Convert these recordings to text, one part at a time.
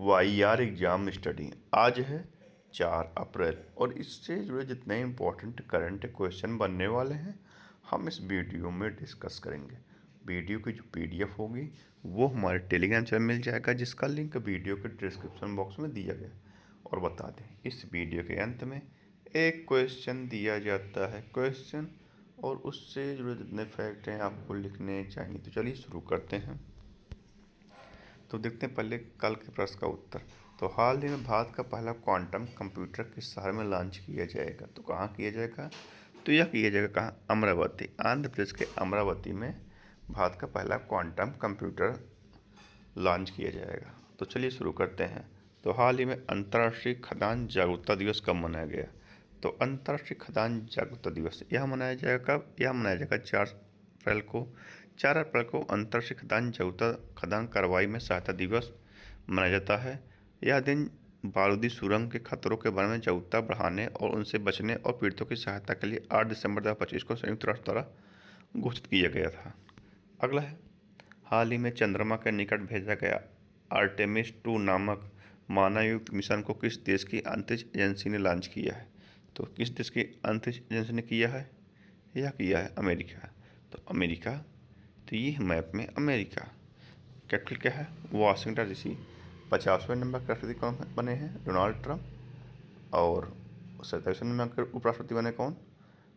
YR exam study. आज है 4 अप्रैल और इससे जुड़े जितने इम्पोर्टेंट करंट क्वेश्चन बनने वाले हैं हम इस वीडियो में डिस्कस करेंगे। वीडियो की जो PDF होगी वो हमारे टेलीग्राम चैनल मिल जाएगा, जिसका लिंक वीडियो के डिस्क्रिप्शन बॉक्स में दिया गया। और बता दें, इस वीडियो के अंत में एक क्वेश्चन दिया जाता है क्वेश्चन और उससे जुड़े जितने फैक्ट हैं आपको लिखने चाहिए। तो चलिए शुरू करते हैं। तो देखते हैं पहले कल के प्रश्न का उत्तर। तो हाल ही में भारत का पहला क्वांटम कंप्यूटर किस शहर में लॉन्च किया जाएगा? तो कहाँ किया जाएगा? तो यह किया जाएगा कहाँ? अमरावती, आंध्र प्रदेश के अमरावती में भारत का पहला क्वांटम कंप्यूटर लॉन्च किया जाएगा। तो चलिए शुरू करते हैं। तो हाल ही में अंतर्राष्ट्रीय खदान जागरूकता दिवस कब मनाया गया? तो अंतर्राष्ट्रीय खदान जागरूकता दिवस यह मनाया जाएगा कब? यह मनाया जाएगा 4 अप्रैल को। 4 अप्रैल को अंतर्राष्ट्रीय खदान जागरूकता खदान कार्रवाई में सहायता दिवस मनाया जाता है। यह दिन बारूदी सुरंग के खतरों के बारे में जागरूकता बढ़ाने और उनसे बचने और पीड़ितों की सहायता के लिए 8 दिसंबर 2025 को संयुक्त राष्ट्र द्वारा घोषित किया गया था। अगला है, हाल ही में चंद्रमा के निकट भेजा गया आर्टेमिस 2 नामक मानवयुक्त मिशन को किस देश की अंतरिक्ष एजेंसी ने लॉन्च किया है? तो किस देश की अंतरिक्ष एजेंसी ने किया है? यह किया है अमेरिका। तो अमेरिका, तो ये है मैप में अमेरिका। कैपिटल क्या है? Washington DC। 50वें नंबर के राष्ट्रपति कौन बने हैं? Donald Trump. और 27वें नंबर के उपराष्ट्रपति बने कौन?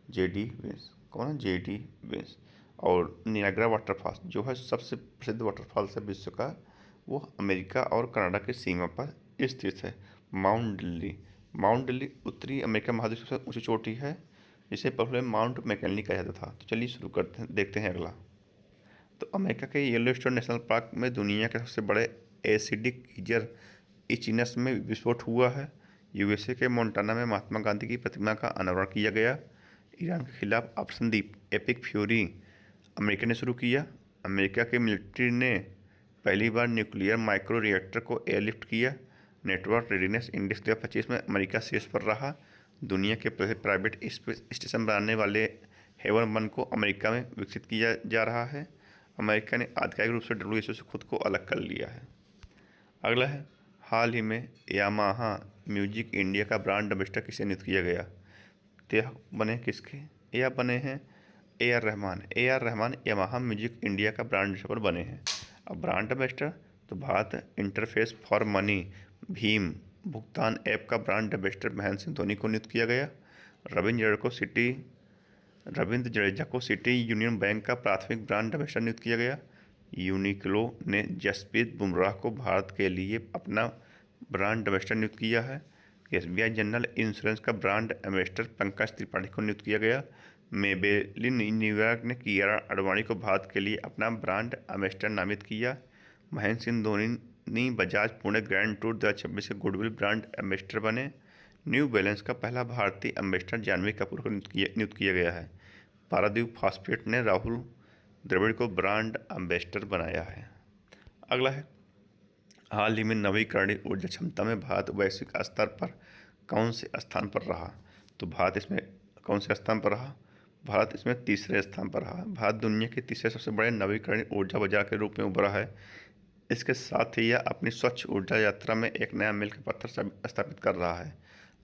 JD Vance. कौन है? JD Vance. और नियाग्रा वाटरफॉल जो है सबसे प्रसिद्ध वाटरफॉल है विश्व का, वो अमेरिका और कनाडा की सीमा पर स्थित है। माउंट दिल्ली उत्तरी अमेरिका महाद्वीप की सबसे ऊंची चोटी है, जिसे पहले माउंट मैकनली कहा जाता था। तो चलिए शुरू करते हैं, देखते हैं अगला। तो अमेरिका के येलोस्टोन नेशनल पार्क में दुनिया के सबसे बड़े एसिडिक गीजर इचिनस में विस्फोट हुआ है। USA के मोंटाना में महात्मा गांधी की प्रतिमा का अनावरण किया गया। ईरान के खिलाफ ऑपरेशन एपिक फ्यूरी अमेरिका ने शुरू किया। अमेरिका के मिलिट्री ने पहली बार न्यूक्लियर माइक्रो रिएक्टर को एयरलिफ्ट किया। नेटवर्क रेडीनेस इंडेक्स 2025 में अमेरिका शीर्ष पर रहा। दुनिया के पहले प्राइवेट स्पेस स्टेशन बनाने वाले हेवन 1 को अमेरिका में विकसित किया जा रहा है। अमेरिका ने आधिकारिक रूप से WHO से खुद को अलग कर लिया है। अगला है, हाल ही में यामाहा म्यूजिक इंडिया का ब्रांड एम्बेसडर किसे नियुक्त किया गया? तो यह बने किसके? यह बने हैं AR Rahman. AR Rahman Yamaha music India का ब्रांड एम्बेसडर बने हैं। अब ब्रांड एम्बेसडर, तो Bharat interface for money Bhim भुगतान ऐप का ब्रांड एम्बेसडर महेंद्र सिंह धोनी को नियुक्त किया गया। रविंद्र जडेजा को सिटी यूनियन बैंक का प्राथमिक ब्रांड एम्बेसडर नियुक्त किया गया। यूनिक्लो ने जसप्रीत बुमराह को भारत के लिए अपना ब्रांड एम्बेसडर नियुक्त किया है। SBI जनरल इंश्योरेंस का ब्रांड एम्बेसडर पंकज त्रिपाठी को नियुक्त किया गया। मेबेलिन न्यूयॉर्क ने कियारा आडवाणी को भारत के लिए अपना ब्रांड एम्बेसडर नामित किया। महेंद्र सिंह धोनी बजाज पुणे ग्रैंड टूर 2026 के गुडविल ब्रांड एम्बेसडर बने। न्यू बैलेंस का पहला भारतीय एम्बेसडर जानवी कपूर को नियुक्त किया गया है। पारादीप फास्फेट ने राहुल द्रविड़ को ब्रांड एम्बेसडर बनाया है। अगला है, हाल ही में नवीकरणीय ऊर्जा क्षमता में भारत वैश्विक स्तर पर कौन से स्थान पर रहा? तो भारत इसमें कौन से स्थान पर रहा? भारत इसमें तीसरे स्थान पर रहा। भारत दुनिया के तीसरे सबसे बड़े नवीकरणीय ऊर्जा बाजार के रूप में उभरा है। इसके साथ ही यह अपनी स्वच्छ ऊर्जा यात्रा में एक नया मील का पत्थर स्थापित कर रहा है।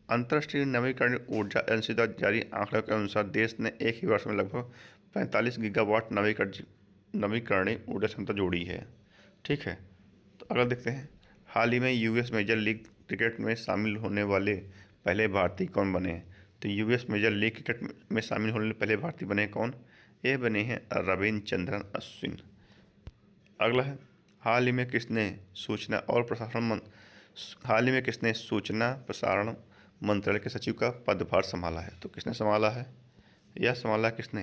अंतर्राष्ट्रीय नवीकरणीय ऊर्जा एजेंसी द्वारा जारी आंकड़ों के अनुसार देश ने एक ही वर्ष में लगभग 45 गीगावाट नवीकरणीय ऊर्जा क्षमता जोड़ी है। ठीक है, तो अगर देखते हैं, हाल ही में US मेजर लीग क्रिकेट में शामिल होने वाले पहले भारतीय कौन बने हैं? तो US मेजर लीग क्रिकेट में शामिल होने वाले पहले भारतीय बने कौन? ये बने हैं रविचंद्रन अश्विन। अगला है, हाल ही में किसने सूचना प्रसारण मंत्रालय के सचिव का पदभार संभाला है? तो किसने संभाला है? यह संभाला किसने?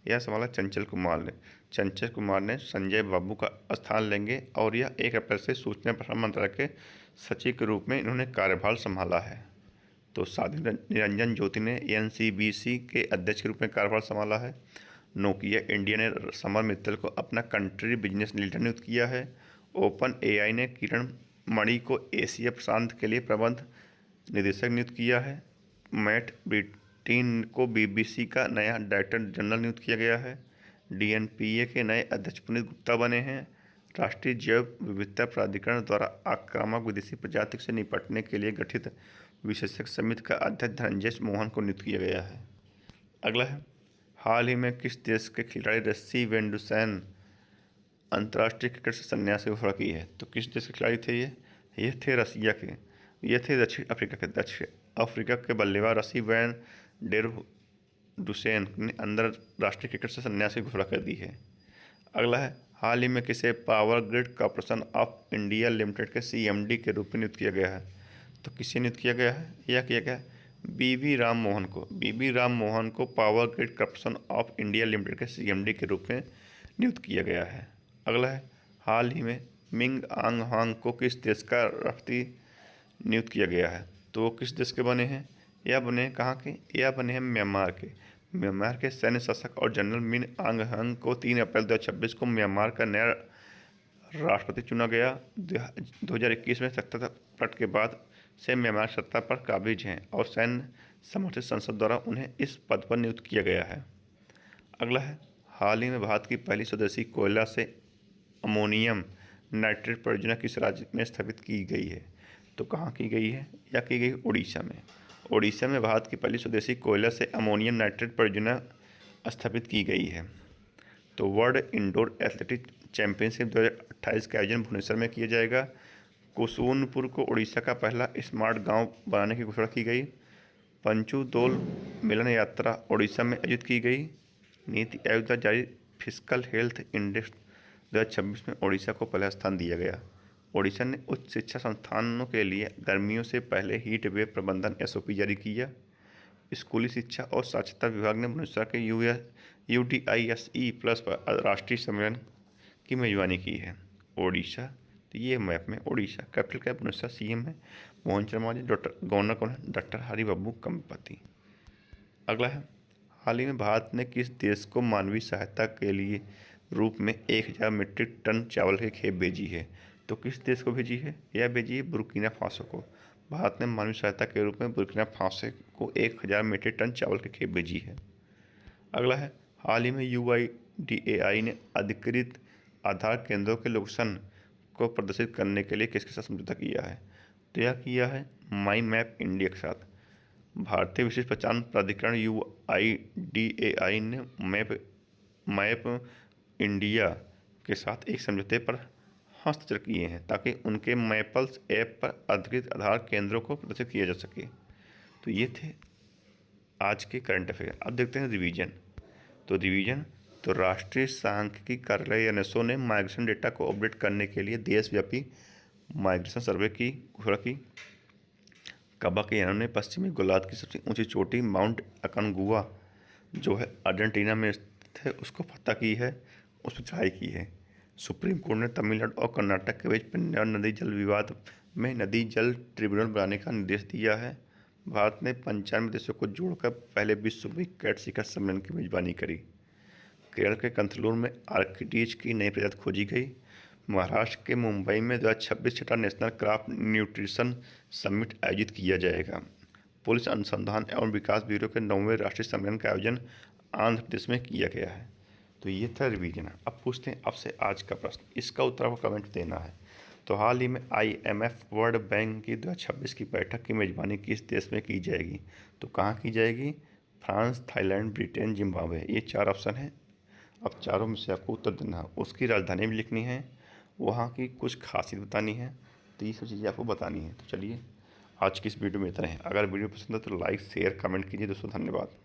यह संभाला चंचल कुमार ने। चंचल कुमार ने संजय बाबू का स्थान लेंगे और यह 1 अप्रैल से सूचना प्रसारण मंत्रालय के सचिव के रूप में इन्होंने कार्यभार संभाला है। तो साध्वी निरंजन ज्योति ने NCBC के अध्यक्ष के रूप में कार्यभार संभाला है। नोकिया इंडिया ने समर मित्तल को अपना कंट्री बिजनेस लीडर नियुक्त किया है। OpenAI ने किरण मणि को एशिया प्रशांत के लिए प्रबंध निदेशक नियुक्त किया है। मैट ब्रिटीन को BBC का नया डायरेक्टर जनरल नियुक्त किया गया है। DNPA के नए अध्यक्ष पुनीत गुप्ता बने हैं। राष्ट्रीय जैव विविधता प्राधिकरण द्वारा आक्रामक विदेशी प्रजाति से निपटने के लिए गठित विशेषज्ञ समिति का अध्यक्ष धनंजय मोहन को नियुक्त किया गया है। अगला है, हाल ही में किस देश के खिलाड़ी रस्सी वेंडुसैन अंतर्राष्ट्रीय क्रिकेट से संन्यास की घोषणा की है? तो किस देश के खिलाड़ी थे ये थे रसिया के, ये थे दक्षिण अफ्रीका के बल्लेबाज रसी वैन डेर डुसेन ने अंतर्राष्ट्रीय क्रिकेट से संन्यास की घोषणा कर दी है। अगला है, हाल ही में किसे power grid corporation of India limited के सीएमडी के रूप में नियुक्त किया गया है? तो किसे नियुक्त किया गया है? यह किया गया बीवी राम मोहन को। बीवी राम मोहन को power grid corporation of India limited के सीएमडी के रूप में नियुक्त किया गया है। अगला है, हाल ही में मिंग आंग हांग को किस देश का राष्ट्रपति नियुक्त किया गया है? तो वो किस देश के बने हैं? यह बने कहाँ के? यह बने हैं म्यांमार के। म्यांमार के सैन्य शासक और जनरल मिन आंग हंग को 3 अप्रैल 2026 को म्यांमार का नया राष्ट्रपति चुना गया। 2021 में सत्ता पलट के बाद से म्यांमार सत्ता पर काबिज हैं और सैन्य समर्थित संसद द्वारा उन्हें इस पद पर नियुक्त किया गया है। अगला है, हाल ही में भारत की पहली स्वदेशी कोयला से अमोनियम नाइट्रेट परियोजना किस राज्य में स्थापित की गई है? तो कहाँ की गई है? या की गई उड़ीसा में। उड़ीसा में भारत की पहली स्वदेशी कोयला से अमोनियम नाइट्रेट परियोजना स्थापित की गई है। तो वर्ल्ड इंडोर एथलेटिक चैंपियनशिप 2028 का आयोजन भुवनेश्वर में किया जाएगा। कुसुनपुर को उड़ीसा का पहला स्मार्ट गांव बनाने की घोषणा की गई। पंचू दोल मिलन यात्रा उड़ीसा में आयोजित की गई। नीति आयोग द्वारा जारी फिजिकल हेल्थ इंडेक्स 2026 में उड़ीसा को पहला स्थान दिया गया। उड़ीसा ने उच्च शिक्षा संस्थानों के लिए गर्मियों से पहले हीट वेव प्रबंधन एसओपी जारी किया। स्कूली शिक्षा और साक्षरता विभाग ने भुवनेश्वर के UDISE प्लस पर राष्ट्रीय सम्मेलन की मेजबानी की है। ओडिशा, तो ये मैप में ओडिशा कैपिटल का भुवनेश्वर, सीएम है मोहन चरण जी, गवर्नर कौन है? डॉक्टर हरिबाबू कंपति। अगला है, हाल ही में भारत ने किस देश को मानवीय सहायता के लिए रूप में 1000 मीट्रिक टन चावल की खेप भेजी है? तो किस देश को भेजी है? यह भेजी है बुर्किना फासो को। भारत ने मानवीय सहायता के रूप में बुर्किना फासो को 1000 मीट्रिक टन चावल की खेप भेजी है। अगला है, हाल ही में UIDAI ने अधिकृत आधार केंद्रों के लोकेशन को प्रदर्शित करने के लिए किसके साथ समझौता किया है? तो यह किया है माई मैप इंडिया के साथ। भारतीय विशेष पहचान प्राधिकरण UIDAI ने मैप इंडिया के साथ एक समझौते पर हस्ताक्षर किए हैं ताकि उनके मैपल्स ऐप पर अधिकृत आधार केंद्रों को प्रदर्शित किया जा सके। तो ये थे आज के करंट अफेयर। अब देखते हैं रिवीजन। तो राष्ट्रीय सांख्यिकी कार्यालय NSO ने माइग्रेशन डेटा को अपडेट करने के लिए देशव्यापी माइग्रेशन सर्वे की घोषणा की। काबा के यानों ने पश्चिमी गोलार्ध की सबसे ऊंची चोटी माउंट अकनगुआ जो है अर्जेंटीना में स्थित है उसको फतह की है, उस पर चढ़ाई की है। सुप्रीम कोर्ट ने तमिलनाडु और कर्नाटक के बीच पेन्नार नदी जल विवाद में नदी जल ट्रिब्यूनल बनाने का निर्देश दिया है। भारत ने 95 देशों को जोड़कर पहले विश्व कैट शिखर सम्मेलन की मेजबानी करी। केरल के कंथलूर में आर्किडीज की नई प्रजाति खोजी गई। महाराष्ट्र के मुंबई में 2026 छठा नेशनल क्रॉप न्यूट्रिशन समिट आयोजित किया जाएगा। पुलिस अनुसंधान एवं विकास ब्यूरो के 9वें राष्ट्रीय सम्मेलन का आयोजन आंध्र प्रदेश में किया गया है। तो ये था रिवीजन। अब पूछते हैं आपसे आज का प्रश्न, इसका उत्तर आपको कमेंट देना है। तो हाल ही में IMF वर्ल्ड बैंक की 2026 की बैठक की मेजबानी किस देश में की जाएगी? तो कहाँ की जाएगी? फ्रांस, थाईलैंड, ब्रिटेन, जिम्बाब्वे, ये 4 ऑप्शन हैं। अब चारों में से आपको उत्तर देना है, उसकी राजधानी भी लिखनी है, वहाँ की कुछ खासियत बतानी है, तो ये सब चीज़ें आपको बतानी है। तो चलिए आज की इस वीडियो में इतना है। अगर वीडियो पसंद है तो लाइक शेयर कमेंट कीजिए दोस्तों। धन्यवाद।